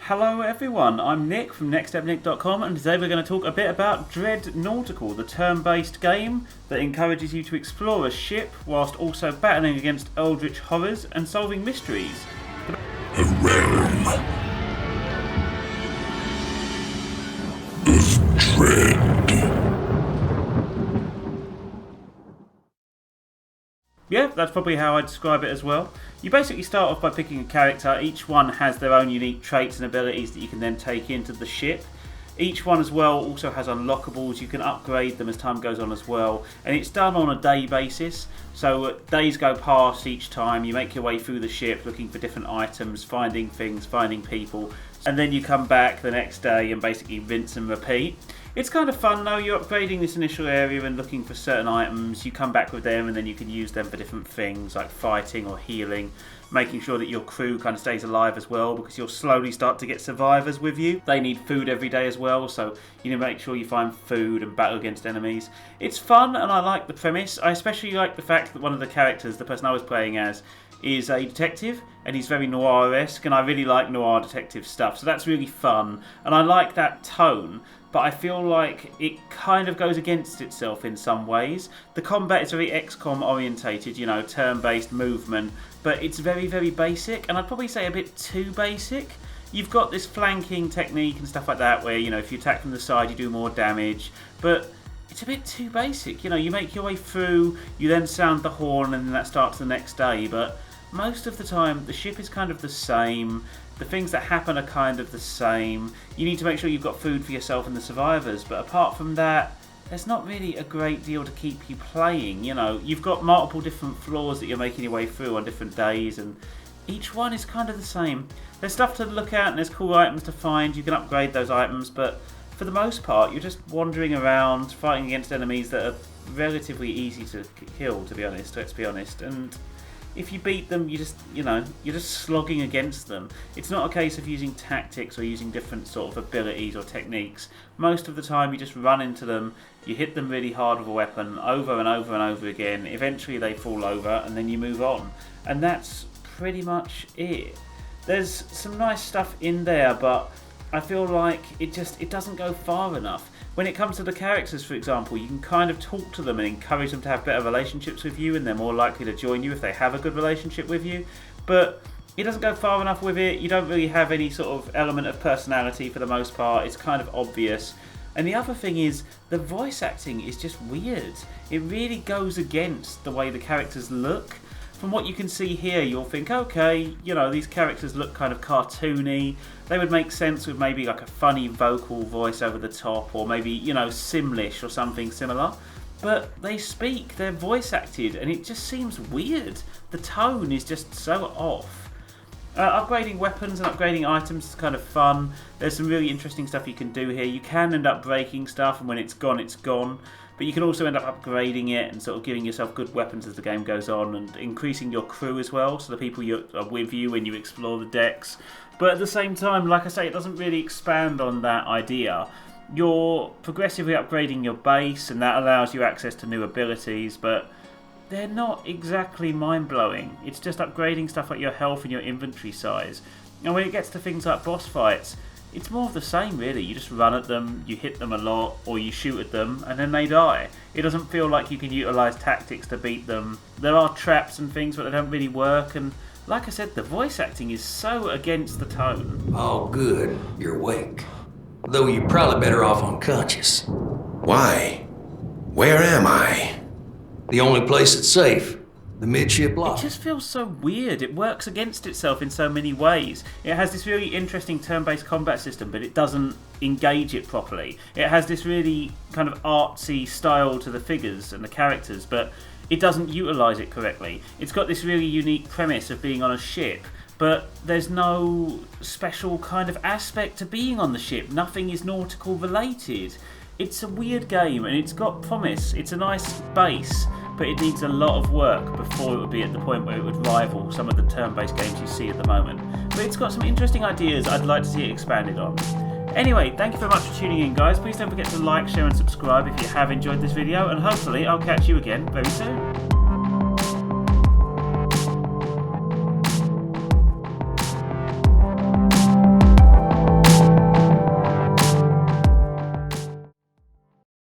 Hello everyone, I'm Nick from nextstepnick.com, and today we're going to talk a bit about Dread Nautical, the turn-based game that encourages you to explore a ship whilst also battling against eldritch horrors and solving mysteries. A realm of dread. Yeah, that's probably how I describe it as well. You basically start off by picking a character. Each one has their own unique traits and abilities that you can then take into the ship. Each one as well also has unlockables. You can upgrade them as time goes on as well. And it's done on a day basis. So days go past each time. You make your way through the ship looking for different items, finding things, finding people. And then you come back the next day and basically rinse and repeat. It's kind of fun though. You're upgrading this initial area and looking for certain items. You come back with them and then you can use them for different things like fighting or healing. Making sure that your crew kind of stays alive as well, because you'll slowly start to get survivors with you. They need food every day as well, so you need to make sure you find food and battle against enemies. It's fun and I like the premise. I especially like the fact that one of the characters, the person I was playing as, is a detective, and he's very noir-esque, and I really like noir detective stuff, so that's really fun, and I like that tone, but I feel like it kind of goes against itself in some ways. The combat is very XCOM orientated, you know, turn-based movement, but it's very, very basic, and I'd probably say a bit too basic. You've got this flanking technique and stuff like that, where, you know, if you attack from the side you do more damage, but it's a bit too basic. You know, you make your way through, you then sound the horn, and then that starts the next day, but most of the time the ship is kind of the same, the things that happen are kind of the same. You need to make sure you've got food for yourself and the survivors, but apart from that, there's not really a great deal to keep you playing. You know, you've got multiple different floors that you're making your way through on different days, and each one is kind of the same. There's stuff to look at and there's cool items to find. You can upgrade those items, but for the most part you're just wandering around fighting against enemies that are relatively easy to kill, to be honest, let's be honest. And if you beat them, you're just slogging against them. It's not a case of using tactics or using different sort of abilities or techniques. Most of the time you just run into them, you hit them really hard with a weapon over and over and over again. Eventually they fall over and then you move on. And that's pretty much it. There's some nice stuff in there, but I feel like it doesn't go far enough. When it comes to the characters, for example, you can kind of talk to them and encourage them to have better relationships with you, and they're more likely to join you if they have a good relationship with you. But it doesn't go far enough with it. You don't really have any sort of element of personality for the most part. It's kind of obvious. And the other thing is, the voice acting is just weird. It really goes against the way the characters look. From what you can see here, you'll think, okay, you know, these characters look kind of cartoony. They would make sense with maybe like a funny vocal voice over the top, or maybe, you know, Simlish or something similar. But they speak, they're voice acted, and it just seems weird. The tone is just so off. Upgrading weapons and upgrading items is kind of fun. There's some really interesting stuff you can do here. You can end up breaking stuff, and when it's gone, it's gone. But you can also end up upgrading it and sort of giving yourself good weapons as the game goes on, and increasing your crew as well, so the people you are with you when you explore the decks. But at the same time, like I say, it doesn't really expand on that idea. You're progressively upgrading your base, and that allows you access to new abilities, but they're not exactly mind-blowing. It's just upgrading stuff like your health and your inventory size. And when it gets to things like boss fights, it's more of the same really. You just run at them, you hit them a lot, or you shoot at them, and then they die. It doesn't feel like you can utilise tactics to beat them. There are traps and things, but they don't really work, and like I said, the voice acting is so against the tone. Oh good, you're awake. Though you're probably better off unconscious. Why? Where am I? The only place that's safe. The midship lock. It just feels so weird. It works against itself in so many ways. It has this really interesting turn-based combat system, but it doesn't engage it properly. It has this really kind of artsy style to the figures and the characters, but it doesn't utilise it correctly. It's got this really unique premise of being on a ship, but there's no special kind of aspect to being on the ship. Nothing is nautical related. It's a weird game, and it's got promise. It's a nice base, but it needs a lot of work before it would be at the point where it would rival some of the turn-based games you see at the moment. But it's got some interesting ideas I'd like to see it expanded on. Anyway, thank you very much for tuning in, guys. Please don't forget to like, share and subscribe if you have enjoyed this video, and hopefully I'll catch you again very soon.